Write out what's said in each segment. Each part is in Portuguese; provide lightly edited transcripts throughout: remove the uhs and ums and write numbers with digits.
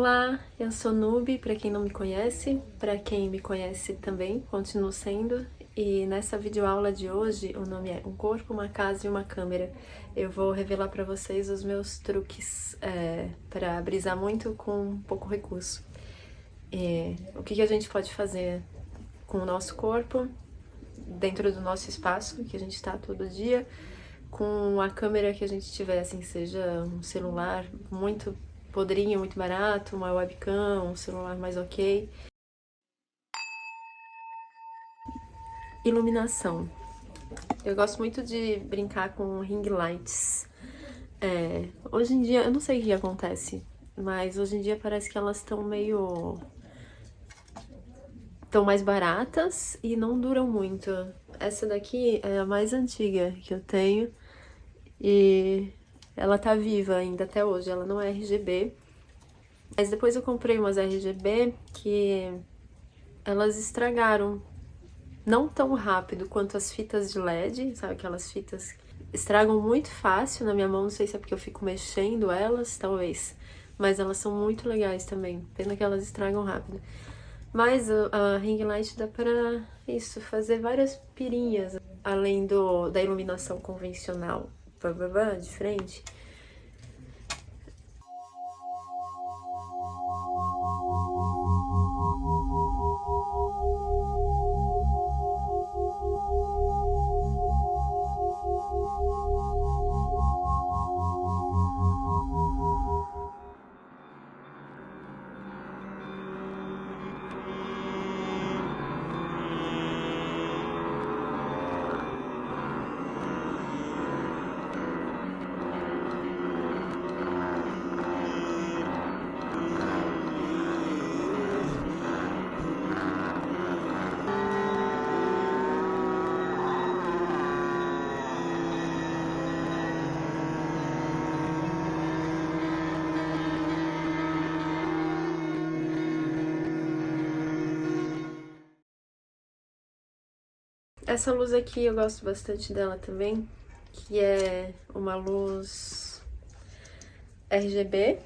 Olá, eu sou Nubi, para quem não me conhece, para quem me conhece também, continuo sendo. E nessa videoaula de hoje, o nome é Um Corpo, Uma Casa e Uma Câmera. Eu vou revelar para vocês os meus truques para brisar muito com pouco recurso. O que a gente pode fazer com o nosso corpo, dentro do nosso espaço, que a gente está todo dia, com a câmera que a gente tiver, assim, seja um celular muito podrinho, muito barato, uma webcam, um celular mais ok. Iluminação. Eu gosto muito de brincar com ring lights. Hoje em dia, eu não sei o que acontece, mas hoje em dia parece que elas estão estão mais baratas e não duram muito. Essa daqui é a mais antiga que eu tenho e ela tá viva ainda até hoje, ela não é RGB. Mas depois eu comprei umas RGB que elas estragaram. Não tão rápido quanto as fitas de LED, sabe aquelas fitas que estragam muito fácil na minha mão, não sei se é porque eu fico mexendo elas, talvez. Mas elas são muito legais também, pena que elas estragam rápido. Mas a ring light dá pra isso, fazer várias pirinhas, além da iluminação convencional, de frente. Essa luz aqui eu gosto bastante dela também, que é uma luz RGB.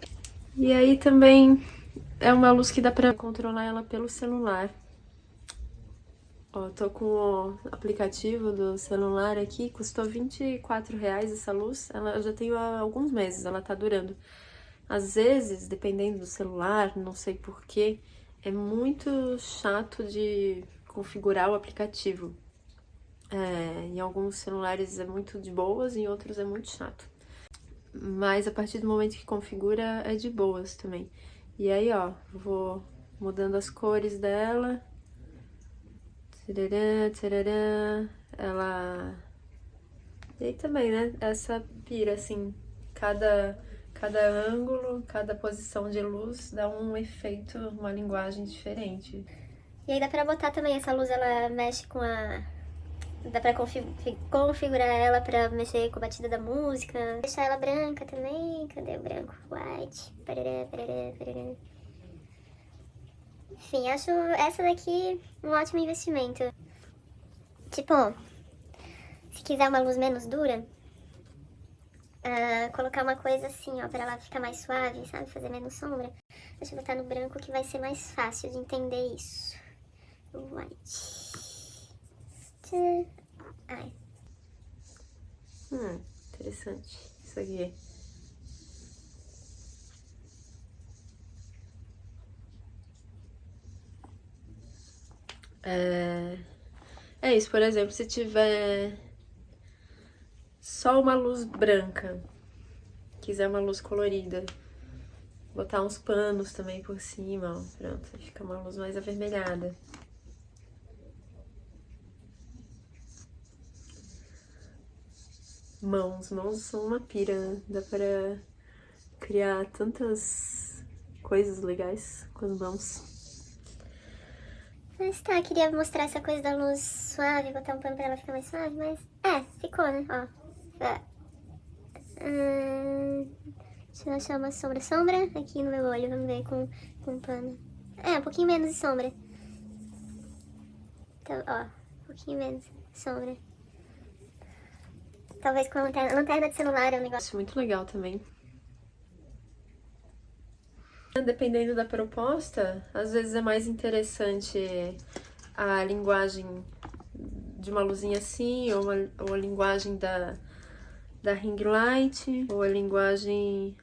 E aí também é uma luz que dá pra controlar ela pelo celular. Ó, tô com o aplicativo do celular aqui, custou R$ 24 essa luz. Eu já tenho há alguns meses, ela tá durando. Às vezes, dependendo do celular, não sei porquê, é muito chato de configurar o aplicativo. Em alguns celulares é muito de boas, em outros é muito chato. Mas a partir do momento que configura, é de boas também. E aí, ó, vou mudando as cores dela. Tchararã, tchararã. Ela... E aí também, né? Essa pira, assim, cada ângulo, cada posição de luz dá um efeito, uma linguagem diferente. E aí dá pra botar também essa luz, ela mexe com a... Dá pra configurar ela pra mexer com a batida da música. Deixar ela branca também. Cadê o branco? White. Parará, parará, parará. Enfim, acho essa daqui um ótimo investimento. Tipo, se quiser uma luz menos dura, colocar uma coisa assim, ó, pra ela ficar mais suave, sabe? Fazer menos sombra. Deixa eu botar no branco que vai ser mais fácil de entender isso. White. Ai. Interessante. Isso aqui. É isso, por exemplo, se tiver só uma luz branca, quiser uma luz colorida, botar uns panos também por cima, ó, pronto, fica uma luz mais avermelhada. Mãos são uma pira, né? Dá pra criar tantas coisas legais com as mãos. Mas tá, queria mostrar essa coisa da luz suave, botar um pano pra ela ficar mais suave, mas... ficou, né? Ó. Deixa eu achar uma sombra aqui no meu olho, vamos ver com um pano. Um pouquinho menos de sombra. Então, ó, um pouquinho menos de sombra. Talvez com a lanterna de celular é um negócio Muito legal também. Dependendo da proposta, às vezes é mais interessante a linguagem de uma luzinha assim, ou a linguagem da ring light, ou a linguagem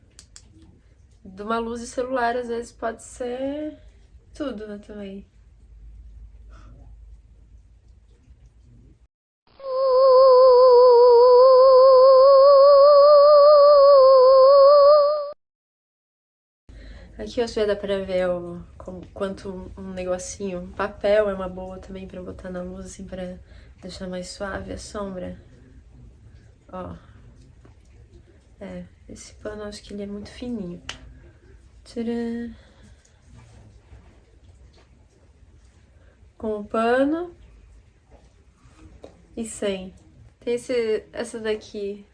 de uma luz de celular, às vezes pode ser tudo, né, também. Aqui eu acho que já dá pra ver quanto um negocinho, um papel é uma boa também pra botar na luz, assim, pra deixar mais suave a sombra. Ó. Esse pano eu acho que ele é muito fininho. Tcharam! Com o pano e sem. Tem essa daqui,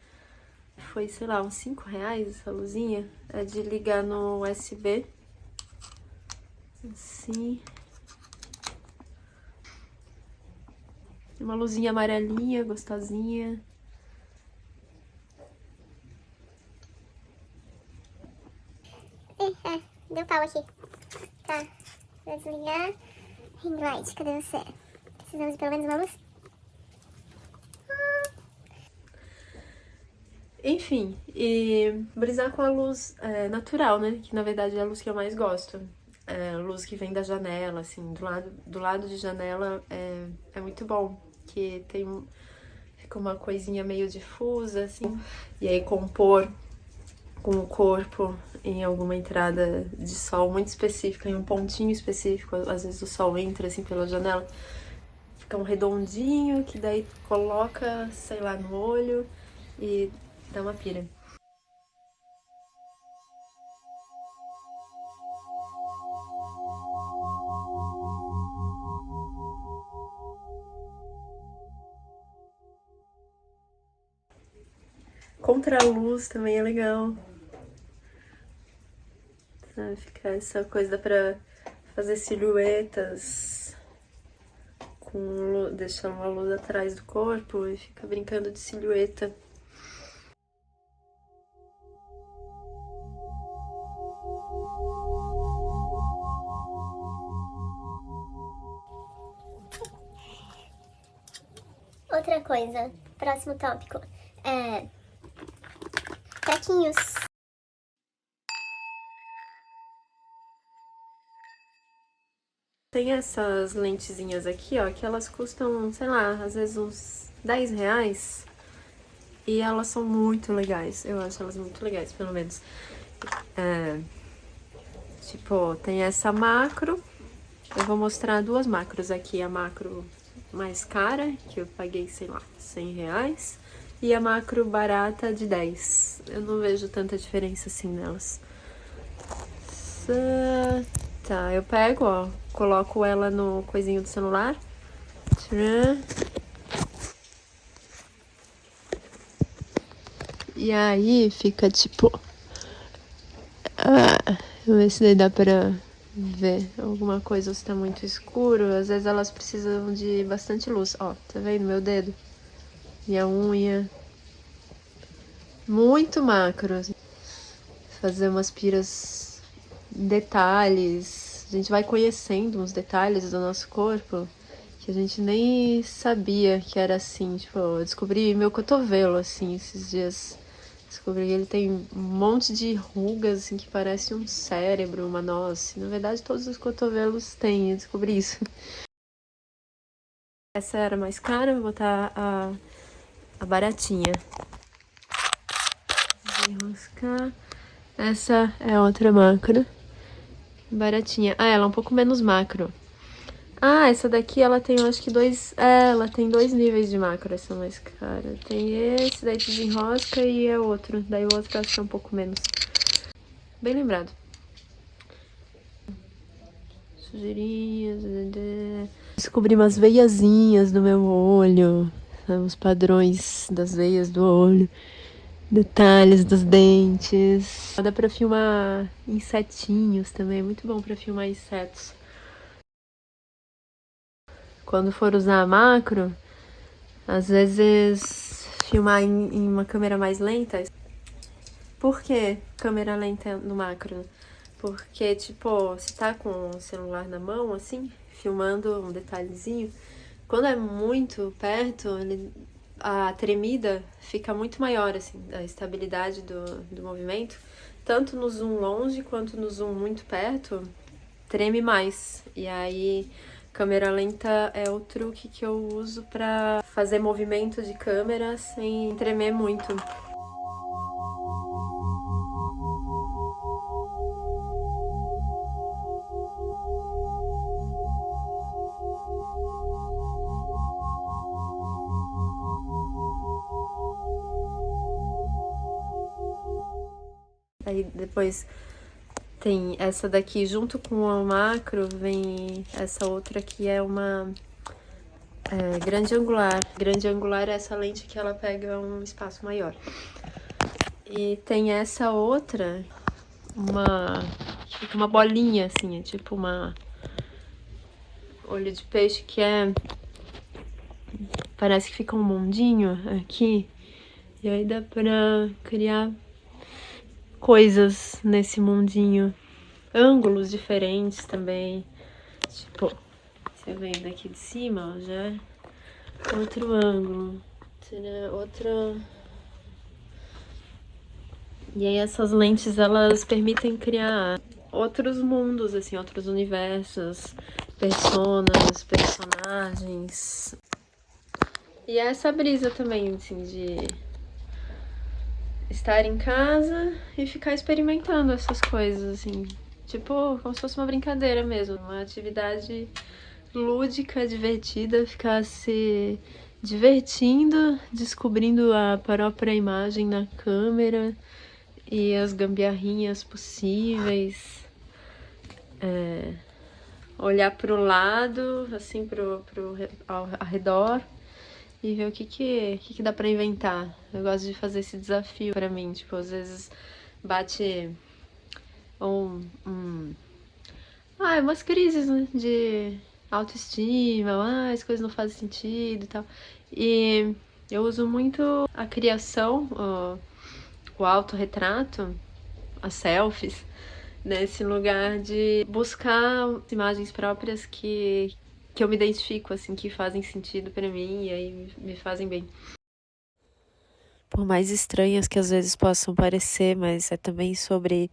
foi, sei lá, uns 5 reais essa luzinha. É de ligar no USB. Assim. Uma luzinha amarelinha, gostosinha. Deu pau aqui. Tá, vou desligar. Ring light, cadê você? Precisamos de pelo menos uma luz? Enfim, e brisar com a luz natural, né? Que na verdade é a luz que eu mais gosto. A luz que vem da janela, assim, do lado de janela é muito bom. Que fica uma coisinha meio difusa, assim. E aí compor com o corpo em alguma entrada de sol muito específica, em um pontinho específico, às vezes o sol entra assim pela janela, fica um redondinho que daí coloca, sei lá, no olho e dá uma pira. Contraluz também é legal. Sabe, fica essa coisa, dá pra fazer silhuetas deixando uma luz atrás do corpo e fica brincando de silhueta. Outra coisa, próximo tópico. Traquinhos. Tem essas lentezinhas aqui, ó, que elas custam, sei lá, às vezes uns 10 reais. E elas são muito legais. Eu acho elas muito legais, pelo menos. Tipo, tem essa macro. Eu vou mostrar duas macros aqui. A macro mais cara, que eu paguei, sei lá, 100 reais. E a macro barata de 10. Eu não vejo tanta diferença assim nelas. Tá, eu pego, ó, coloco ela no coisinho do celular. Tcharam. E aí fica tipo... vou ver se daí dá pra ver alguma coisa ou se tá muito escuro. Às vezes elas precisam de bastante luz. Ó, tá vendo meu dedo? Minha unha. Muito macro. Fazer umas piras... detalhes, a gente vai conhecendo uns detalhes do nosso corpo que a gente nem sabia que era assim. Tipo, eu descobri meu cotovelo, assim, esses dias. Descobri que ele tem um monte de rugas, assim, que parece um cérebro, uma noz. Na verdade, todos os cotovelos têm, eu descobri isso. Essa era mais cara, vou botar a baratinha. Enroscar. Essa é outra macro. Baratinha. Ah, ela é um pouco menos macro. Ah, essa daqui ela tem, eu acho que ela tem 2 níveis de macro, essa mais cara. Tem esse, daí desenrosca e é outro. Daí o outro eu acho que é um pouco menos. Bem lembrado. Sujeirinhas. Descobri umas veiazinhas no meu olho. Os padrões das veias do olho. Detalhes dos dentes. Dá pra filmar insetinhos também. É muito bom pra filmar insetos. Quando for usar a macro, às vezes filmar em uma câmera mais lenta. Por que câmera lenta no macro? porque, tipo, se tá com o celular na mão, assim, filmando um detalhezinho, quando é muito perto, a tremida fica muito maior, assim, a estabilidade do movimento. Tanto no zoom longe quanto no zoom muito perto, treme mais. E aí, câmera lenta é o truque que eu uso pra fazer movimento de câmera sem tremer muito. Aí depois tem essa daqui junto com a macro, vem essa outra que é uma grande angular. Grande angular é essa lente que ela pega um espaço maior. E tem essa outra, que fica uma bolinha assim, é tipo uma olho de peixe que parece que fica um mundinho aqui. E aí dá pra criar coisas nesse mundinho. Ângulos diferentes também. Tipo, você vem daqui de cima, ó, já é outro ângulo. Outra. E aí essas lentes, elas permitem criar outros mundos, assim, outros universos, personas, personagens. E é essa brisa também, assim, de estar em casa e ficar experimentando essas coisas, assim. Tipo, como se fosse uma brincadeira mesmo, uma atividade lúdica, divertida, ficar se divertindo, descobrindo a própria imagem na câmera e as gambiarrinhas possíveis. Olhar pro lado, assim, ao redor e ver o que dá pra inventar. Eu gosto de fazer esse desafio pra mim, tipo, às vezes bate umas crises, né, de autoestima, as coisas não fazem sentido e tal. E eu uso muito a criação, o autorretrato, as selfies, nesse lugar de buscar imagens próprias que eu me identifico, assim, que fazem sentido pra mim e aí me fazem bem. Por mais estranhas que às vezes possam parecer, mas é também sobre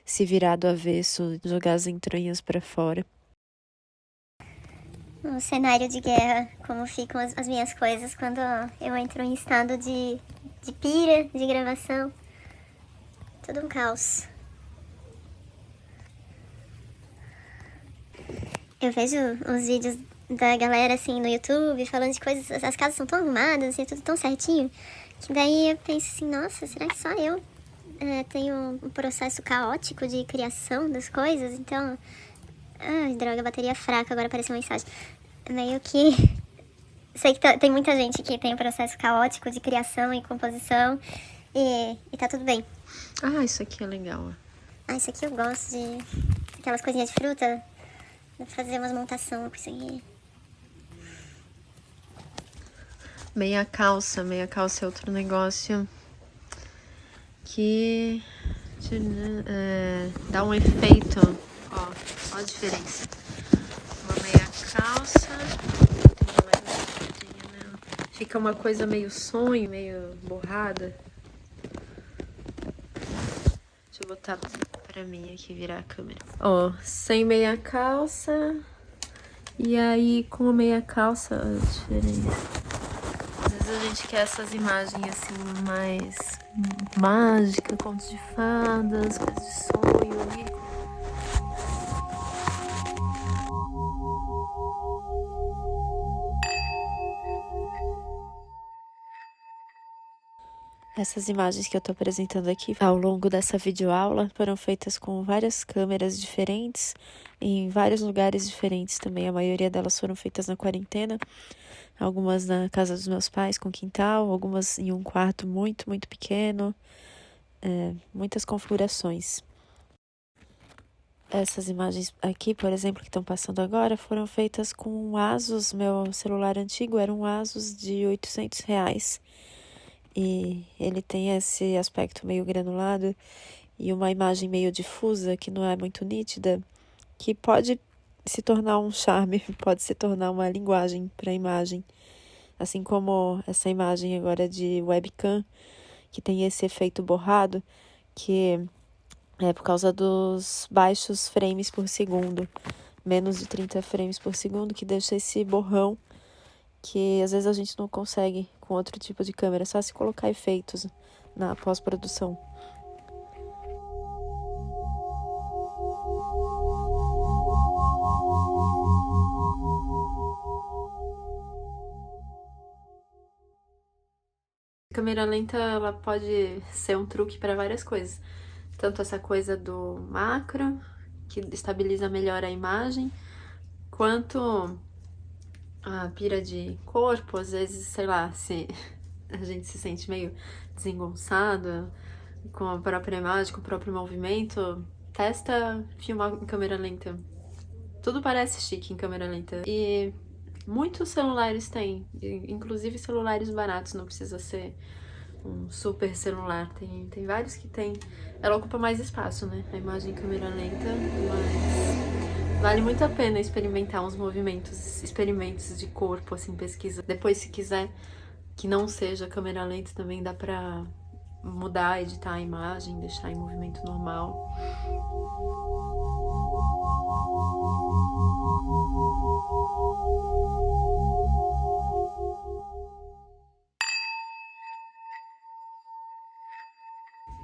se virar do avesso, jogar as entranhas pra fora. Um cenário de guerra, como ficam as minhas coisas quando eu entro em estado de pira, de gravação. Tudo um caos. Eu vejo uns vídeos da galera assim no YouTube falando de coisas, as casas são tão arrumadas, assim, tudo tão certinho, que daí eu penso assim, nossa, será que só eu tenho um processo caótico de criação das coisas? Então, droga, bateria fraca, agora apareceu uma mensagem. Meio que sei que tem muita gente que tem um processo caótico de criação e composição e tá tudo bem. Isso aqui é legal. Isso aqui eu gosto de aquelas coisinhas de fruta. Vou fazer umas montações com isso aqui. Meia calça é outro negócio que dá um efeito, ó a diferença. Uma meia calça, fica uma coisa meio sonho, meio borrada. Deixa eu botar pra mim aqui, virar a câmera. Sem meia calça. E aí, com a meia calça, a diferença. Às vezes a gente quer essas imagens, assim, mais mágicas, contos de fadas, coisas de sonho ali. Essas imagens que eu tô apresentando aqui ao longo dessa videoaula foram feitas com várias câmeras diferentes, em vários lugares diferentes também. A maioria delas foram feitas na quarentena, algumas na casa dos meus pais com quintal, algumas em um quarto muito, muito pequeno, muitas configurações. Essas imagens aqui, por exemplo, que estão passando agora, foram feitas com um Asus. Meu celular antigo era um Asus de R$800. E ele tem esse aspecto meio granulado e uma imagem meio difusa, que não é muito nítida, que pode se tornar um charme, pode se tornar uma linguagem para a imagem. Assim como essa imagem agora de webcam, que tem esse efeito borrado, que é por causa dos baixos frames por segundo, menos de 30 frames por segundo, que deixa esse borrão, que às vezes a gente não consegue com outro tipo de câmera, é só se colocar efeitos na pós-produção. A câmera lenta, ela pode ser um truque para várias coisas. Tanto essa coisa do macro, que estabiliza melhor a imagem, quanto a pira de corpo, às vezes, sei lá, se a gente se sente meio desengonçado com a própria imagem, com o próprio movimento, testa filmar em câmera lenta. Tudo parece chique em câmera lenta. E muitos celulares têm, inclusive celulares baratos, não precisa ser um super celular. Tem vários que tem. Ela ocupa mais espaço, né? A imagem em câmera lenta, mas vale muito a pena experimentar uns movimentos, experimentos de corpo, assim, pesquisa. Depois, se quiser que não seja câmera lenta, também dá pra mudar, editar a imagem, deixar em movimento normal.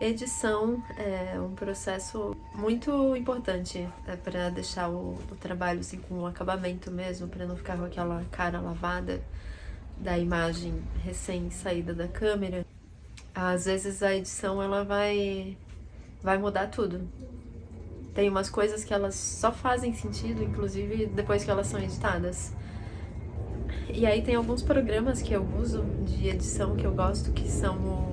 Edição é um processo muito importante para deixar o trabalho assim, com um acabamento mesmo, para não ficar com aquela cara lavada da imagem recém-saída da câmera. Às vezes a edição ela vai mudar tudo. Tem umas coisas que elas só fazem sentido, inclusive depois que elas são editadas. E aí tem alguns programas que eu uso de edição que eu gosto, que são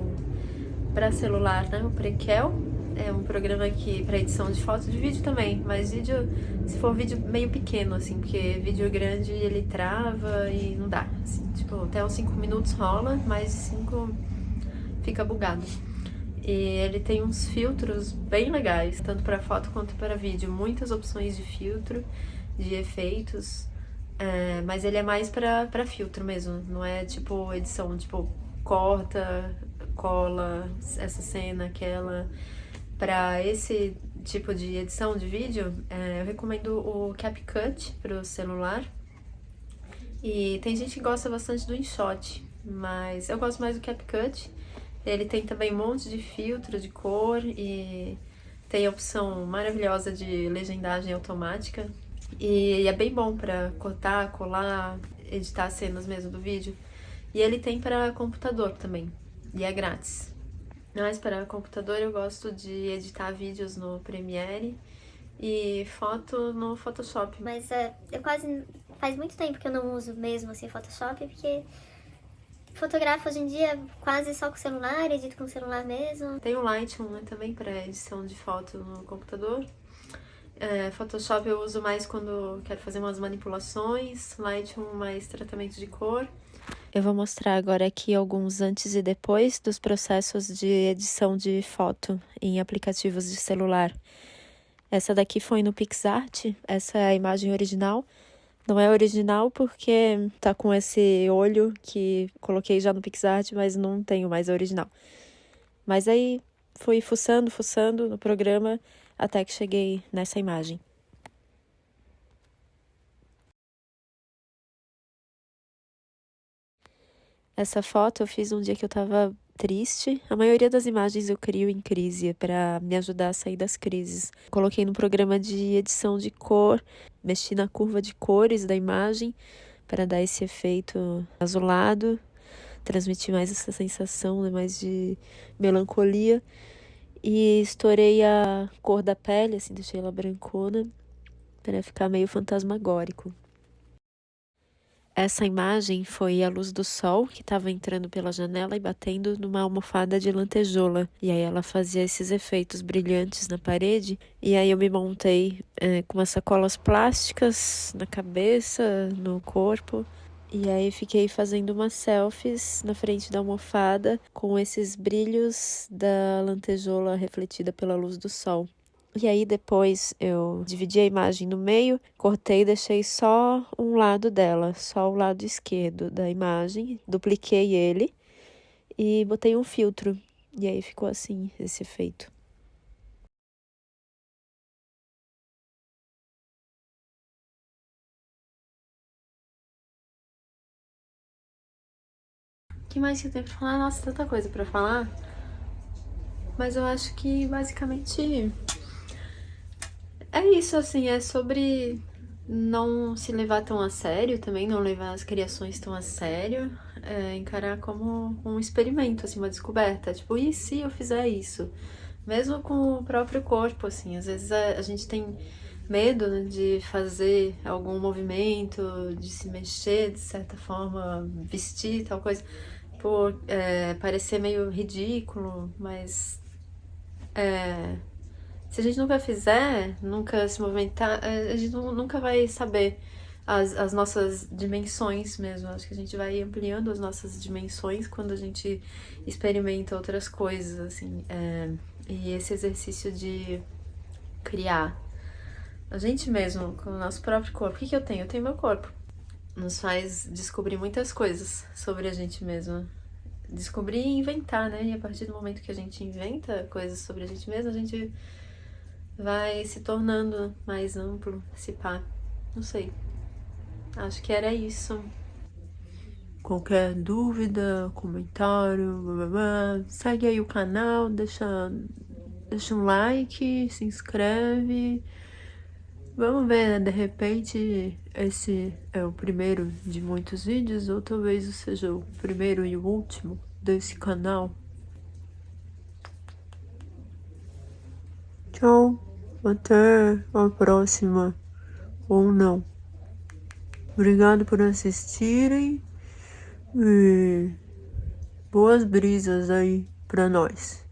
para celular, né? O Prequel é um programa que para edição de foto, de vídeo também, mas vídeo, se for vídeo meio pequeno, assim, porque vídeo grande ele trava e não dá, assim, tipo, até uns 5 minutos rola, mais 5 fica bugado. E ele tem uns filtros bem legais, tanto para foto quanto para vídeo, muitas opções de filtro, de efeitos, mas ele é mais para filtro mesmo, não é tipo edição, tipo, corta, cola, essa cena, aquela. Para esse tipo de edição de vídeo, eu recomendo o CapCut para o celular. E tem gente que gosta bastante do InShot, mas eu gosto mais do CapCut. Ele tem também um monte de filtro de cor e tem a opção maravilhosa de legendagem automática. E é bem bom para cortar, colar, editar cenas mesmo do vídeo. E ele tem para computador também, e é grátis. Mas para computador eu gosto de editar vídeos no Premiere e foto no Photoshop. Mas eu faz muito tempo que eu não uso mesmo assim Photoshop, porque fotografo hoje em dia quase só com o celular, edito com o celular mesmo. Tem o Lightroom, né, também para edição de foto no computador. Photoshop eu uso mais quando quero fazer umas manipulações, Lightroom mais tratamento de cor. Eu vou mostrar agora aqui alguns antes e depois dos processos de edição de foto em aplicativos de celular. Essa daqui foi no PixArt, essa é a imagem original. Não é original porque tá com esse olho que coloquei já no PixArt, mas não tenho mais a original. Mas aí fui fuçando no programa até que cheguei nessa imagem. Essa foto eu fiz um dia que eu tava triste. A maioria das imagens eu crio em crise para me ajudar a sair das crises. Coloquei no programa de edição de cor, mexi na curva de cores da imagem para dar esse efeito azulado, transmitir mais essa sensação, né, mais de melancolia. E estourei a cor da pele, assim, deixei ela brancona para ficar meio fantasmagórico. Essa imagem foi a luz do sol que estava entrando pela janela e batendo numa almofada de lantejoula. E aí ela fazia esses efeitos brilhantes na parede. E aí eu me montei com umas sacolas plásticas na cabeça, no corpo. E aí fiquei fazendo umas selfies na frente da almofada com esses brilhos da lantejoula refletida pela luz do sol. E aí depois eu dividi a imagem no meio, cortei e deixei só um lado dela, só o lado esquerdo da imagem, dupliquei ele e botei um filtro. E aí ficou assim, esse efeito. O que mais que eu tenho pra falar? Nossa, tanta coisa pra falar. Mas eu acho que basicamente é isso, assim, é sobre não se levar tão a sério também, não levar as criações tão a sério, encarar como um experimento, assim, uma descoberta. Tipo, e se eu fizer isso? Mesmo com o próprio corpo, assim, às vezes a gente tem medo, né, de fazer algum movimento, de se mexer de certa forma, vestir tal coisa, por parecer meio ridículo, mas se a gente nunca fizer, nunca se movimentar, a gente nunca vai saber as nossas dimensões mesmo. Acho que a gente vai ampliando as nossas dimensões quando a gente experimenta outras coisas, assim. E esse exercício de criar a gente mesmo, com o nosso próprio corpo. O que eu tenho? Eu tenho meu corpo. Nos faz descobrir muitas coisas sobre a gente mesmo. Descobrir e inventar, né? E a partir do momento que a gente inventa coisas sobre a gente mesmo, a gente vai se tornando mais amplo, se pá. Não sei. Acho que era isso. Qualquer dúvida, comentário, blá, blá, blá, segue aí o canal, deixa um like, se inscreve. Vamos ver, né? De repente esse é o primeiro de muitos vídeos, ou talvez seja o primeiro e o último desse canal. Tchau, até a próxima, ou não. Obrigado por assistirem e boas brisas aí pra nós.